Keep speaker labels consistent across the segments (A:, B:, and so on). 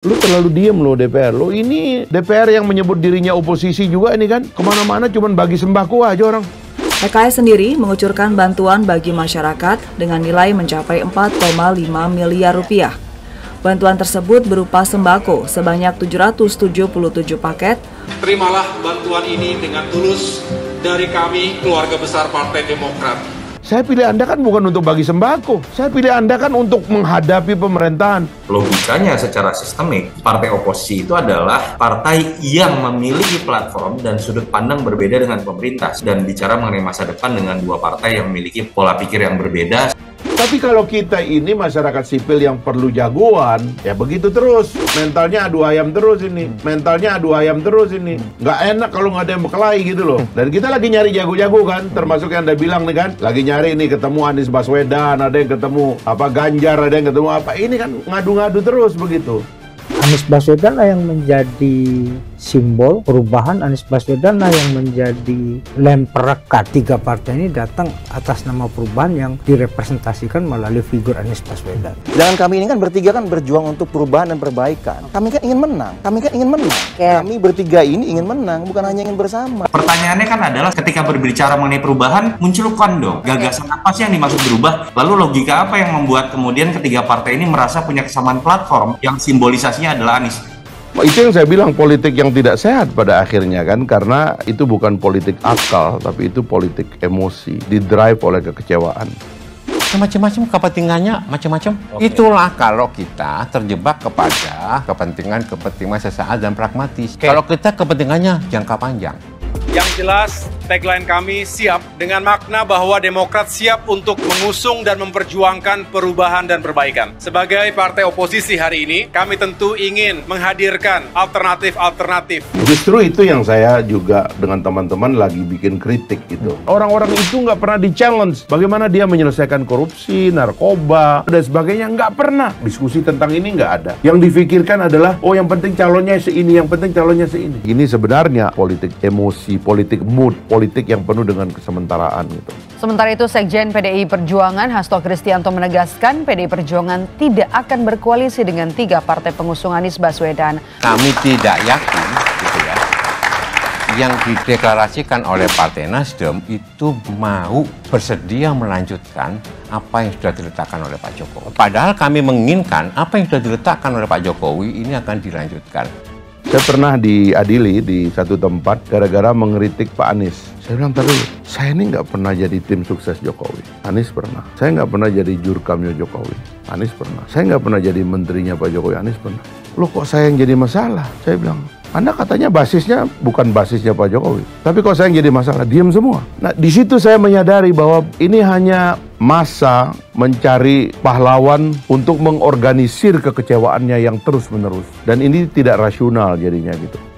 A: Lu terlalu diem lo DPR. Lo ini DPR yang menyebut dirinya oposisi juga ini kan. Kemana-mana cuman bagi sembako aja orang.
B: PKS sendiri mengucurkan bantuan bagi masyarakat dengan nilai mencapai 4,5 miliar rupiah. Bantuan tersebut berupa sembako sebanyak 777 paket.
C: Terimalah bantuan ini dengan tulus dari kami, keluarga besar Partai Demokrat.
A: Saya pilih Anda kan bukan untuk bagi sembako. Saya pilih Anda kan untuk menghadapi pemerintahan.
D: Logikanya secara sistemik, partai oposisi itu adalah partai yang memiliki platform dan sudut pandang berbeda dengan pemerintah. Dan bicara mengenai masa depan dengan dua partai yang memiliki pola pikir yang berbeda.
A: Tapi kalau kita ini masyarakat sipil yang perlu jagoan, ya begitu terus. Mentalnya adu ayam terus ini. Mentalnya adu ayam terus ini. Nggak enak kalau nggak ada yang berkelahi gitu loh. Dan kita lagi nyari jago-jago kan. Termasuk yang Anda bilang nih kan. Lagi nyari nih ketemu Anies Baswedan. Ada yang ketemu Ganjar. Ada yang ketemu apa. Ini kan ngadu-ngadu terus begitu.
E: Anies Baswedan lah yang menjadi simbol perubahan. Anies Baswedan lah yang menjadi lem perekat. Tiga partai ini datang atas nama perubahan yang direpresentasikan melalui figur Anies Baswedan.
F: Jangan kami ini kan bertiga kan berjuang untuk perubahan dan perbaikan. Kami kan ingin menang. Kami bertiga ini ingin menang, bukan hanya ingin bersama.
D: Pertanyaannya kan adalah ketika berbicara mengenai perubahan, muncul kondom. Gagasan apa sih yang dimaksud berubah? Lalu logika apa yang membuat kemudian ketiga partai ini merasa punya kesamaan platform yang simbolisasinya adalah Anies?
A: Itu yang saya bilang politik yang tidak sehat pada akhirnya kan. Karena itu bukan politik akal, tapi itu politik emosi. Didrive oleh kekecewaan.
G: Macam-macam kepentingannya, macam-macam. Itulah kalau kita terjebak kepada kepentingan sesaat dan pragmatis. Kalau kita kepentingannya jangka panjang.
C: Yang jelas, tagline kami siap dengan makna bahwa Demokrat siap untuk mengusung dan memperjuangkan perubahan dan perbaikan. Sebagai partai oposisi hari ini, kami tentu ingin menghadirkan alternatif-alternatif.
A: Justru itu yang saya juga dengan teman-teman lagi bikin kritik gitu. Orang-orang itu nggak pernah di-challenge. Bagaimana dia menyelesaikan korupsi, narkoba, dan sebagainya. Nggak pernah. Diskusi tentang ini nggak ada. Yang difikirkan adalah, oh yang penting calonnya seini, yang penting calonnya seini. Ini sebenarnya politik emosi, politik mood, politik yang penuh dengan kesementaraan gitu.
H: Sementara itu, Sekjen PDI Perjuangan Hasto Kristianto menegaskan PDI Perjuangan tidak akan berkoalisi dengan tiga partai pengusung Anies Baswedan.
G: Kami tidak yakin, gitu ya, yang dideklarasikan oleh Partai Nasdem itu mau bersedia melanjutkan apa yang sudah diletakkan oleh Pak Jokowi. Padahal kami menginginkan apa yang sudah diletakkan oleh Pak Jokowi ini akan dilanjutkan.
A: Saya pernah diadili di satu tempat gara-gara mengkritik Pak Anies. Saya bilang, tadi saya ini nggak pernah jadi tim sukses Jokowi. Anies pernah. Saya nggak pernah jadi jurkamnya Jokowi. Anies pernah. Saya nggak pernah jadi menterinya Pak Jokowi. Anies pernah. Loh kok saya yang jadi masalah? Saya bilang, Anda katanya basisnya bukan basisnya Pak Jokowi. Tapi kok saya yang jadi masalah? Diam semua. Nah di situ saya menyadari bahwa ini hanya masa mencari pahlawan untuk mengorganisir kekecewaannya yang terus-menerus. Dan ini tidak rasional jadinya gitu.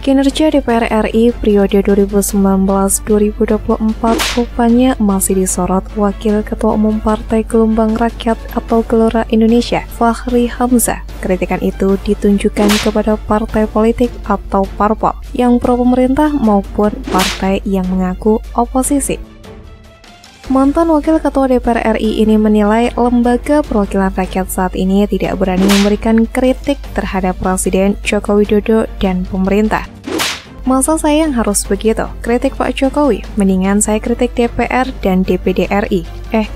I: Kinerja DPR RI periode 2019-2024 rupanya masih disorot Wakil Ketua Umum Partai Gelombang Rakyat atau Gelora Indonesia, Fachri Hamzah. Kritikan itu ditunjukkan kepada partai politik atau parpol yang pro pemerintah maupun partai yang mengaku oposisi. Mantan Wakil Ketua DPR RI ini menilai lembaga perwakilan rakyat saat ini tidak berani memberikan kritik terhadap Presiden Joko Widodo dan pemerintah. Masa saya yang harus begitu? Kritik Pak Jokowi, mendingan saya kritik DPR dan DPD RI.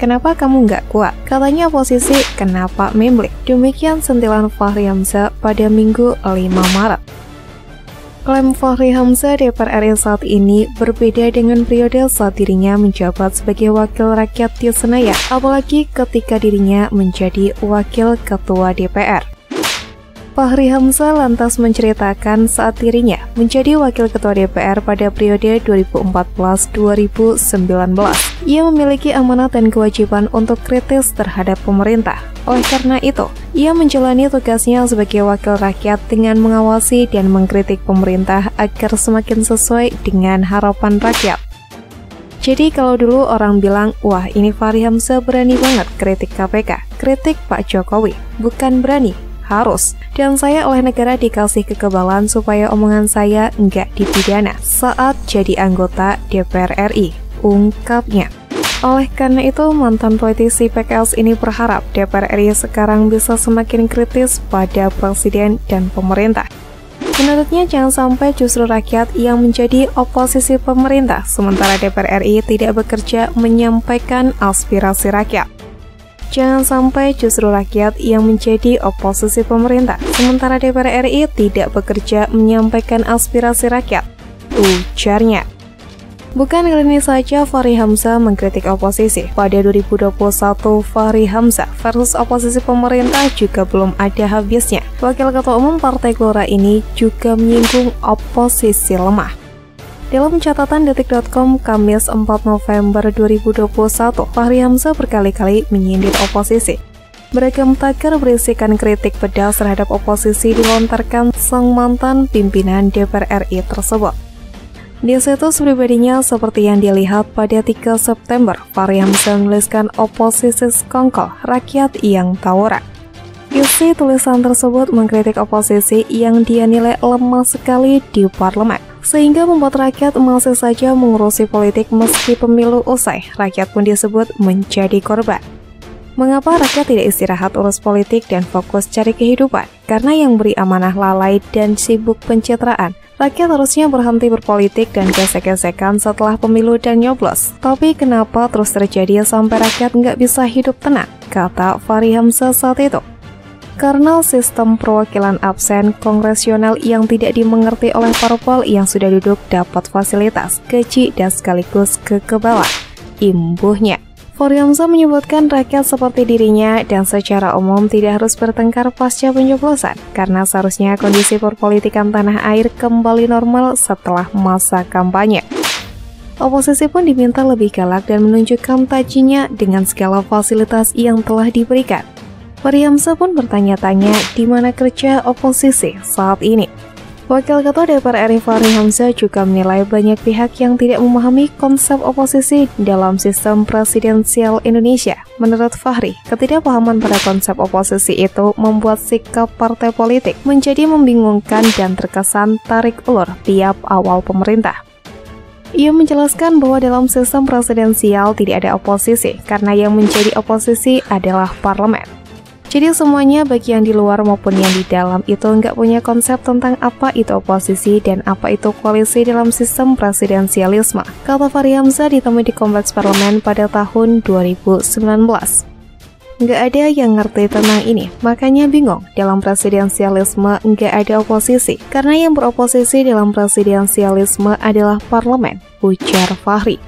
I: Kenapa kamu nggak kuat? Katanya oposisi, kenapa membeli? Demikian sentilan Fachri Hamzah pada Minggu 5 Maret. Klaim Fachri Hamzah DPR RI saat ini berbeda dengan periode saat dirinya menjabat sebagai wakil rakyat di Senayan, apalagi ketika dirinya menjadi wakil ketua DPR. Fachri Hamzah lantas menceritakan saat dirinya menjadi wakil ketua DPR pada periode 2014-2019. Ia memiliki amanat dan kewajiban untuk kritis terhadap pemerintah. Oleh karena itu, ia menjalani tugasnya sebagai wakil rakyat dengan mengawasi dan mengkritik pemerintah agar semakin sesuai dengan harapan rakyat. Jadi kalau dulu orang bilang, wah ini Fachri Hamzah berani banget kritik KPK, kritik Pak Jokowi, bukan berani, harus. Dan saya oleh negara dikasih kekebalan supaya omongan saya nggak dipidana saat jadi anggota DPR RI, ungkapnya. Oleh karena itu, mantan politisi PKS ini berharap DPR RI sekarang bisa semakin kritis pada presiden dan pemerintah. Menurutnya, jangan sampai justru rakyat yang menjadi oposisi pemerintah, sementara DPR RI tidak bekerja menyampaikan aspirasi rakyat. Jangan sampai justru rakyat yang menjadi oposisi pemerintah, sementara DPR RI tidak bekerja menyampaikan aspirasi rakyat, ujarnya. Bukan kali ini saja Fachri Hamzah mengkritik oposisi. Pada 2021, Fachri Hamzah versus oposisi pemerintah juga belum ada habisnya. Wakil Ketua Umum Partai Gelora ini juga menyinggung oposisi lemah. Dalam catatan detik.com Kamis 4 November 2021, Fachri Hamzah berkali-kali menyindir oposisi. Beragam tagar berisikan kritik pedas terhadap oposisi dilontarkan sang mantan pimpinan DPR RI tersebut. Di situs pribadinya seperti yang dilihat pada 3 September, Fachri Hamzah menuliskan oposisi sekongkol, rakyat yang tawuran. Isi tulisan tersebut mengkritik oposisi yang dia nilai lemah sekali di parlemen, sehingga membuat rakyat masih saja mengurusi politik meski pemilu usai, rakyat pun disebut menjadi korban. Mengapa rakyat tidak istirahat urus politik dan fokus cari kehidupan? Karena yang beri amanah lalai dan sibuk pencitraan. Rakyat harusnya berhenti berpolitik dan gesek-gesekan setelah pemilu dan nyoblos. Tapi kenapa terus terjadi sampai rakyat nggak bisa hidup tenang? Kata Fachri Hamzah saat itu. Karena sistem perwakilan absen kongresional yang tidak dimengerti oleh parpol yang sudah duduk dapat fasilitas, gaji, dan sekaligus kekebalan. Imbuhnya. Fachri Hamzah menyebutkan rakyat seperti dirinya dan secara umum tidak harus bertengkar pasca pencoblosan karena seharusnya kondisi perpolitikan tanah air kembali normal setelah masa kampanye. Oposisi pun diminta lebih galak dan menunjukkan tajinya dengan segala fasilitas yang telah diberikan. Fachri Hamzah pun bertanya-tanya di mana kerja oposisi saat ini. Wakil Ketua DPR RI Fachri Hamzah juga menilai banyak pihak yang tidak memahami konsep oposisi dalam sistem presidensial Indonesia. Menurut Fachri, ketidakpahaman pada konsep oposisi itu membuat sikap partai politik menjadi membingungkan dan terkesan tarik ulur tiap awal pemerintah. Ia menjelaskan bahwa dalam sistem presidensial tidak ada oposisi karena yang menjadi oposisi adalah parlemen. Jadi semuanya baik yang di luar maupun yang di dalam itu nggak punya konsep tentang apa itu oposisi dan apa itu koalisi dalam sistem presidensialisme, kata Fachri Hamzah ditemui di Kompleks Parlemen pada tahun 2019. Nggak ada yang ngerti tentang ini, makanya bingung. Dalam presidensialisme nggak ada oposisi, karena yang beroposisi dalam presidensialisme adalah parlemen, ujar Fachri.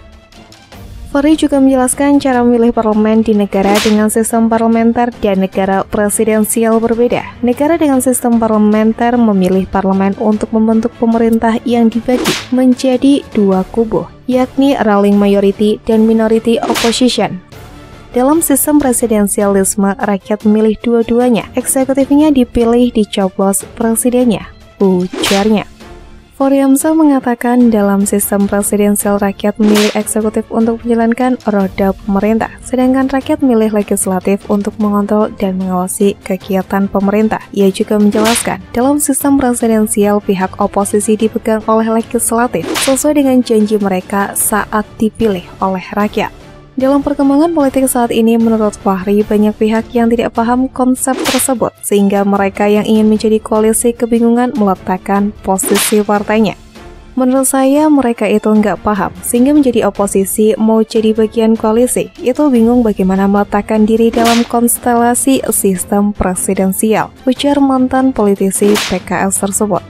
I: Fachri juga menjelaskan cara memilih parlemen di negara dengan sistem parlementer dan negara presidensial berbeda. Negara dengan sistem parlementer memilih parlemen untuk membentuk pemerintah yang dibagi menjadi dua kubu, yakni ruling majority dan minority opposition. Dalam sistem presidensialisme, rakyat memilih dua-duanya, eksekutifnya dipilih dicoblos presidennya, ujarnya. Fachri Hamzah mengatakan dalam sistem presidensial rakyat memilih eksekutif untuk menjalankan roda pemerintah, sedangkan rakyat memilih legislatif untuk mengontrol dan mengawasi kegiatan pemerintah. Ia juga menjelaskan dalam sistem presidensial pihak oposisi dipegang oleh legislatif sesuai dengan janji mereka saat dipilih oleh rakyat. Dalam perkembangan politik saat ini, menurut Fachri, banyak pihak yang tidak paham konsep tersebut, sehingga mereka yang ingin menjadi koalisi kebingungan meletakkan posisi partainya. Menurut saya, mereka itu nggak paham, sehingga menjadi oposisi mau jadi bagian koalisi, itu bingung bagaimana meletakkan diri dalam konstelasi sistem presidensial, ujar mantan politisi PKS tersebut.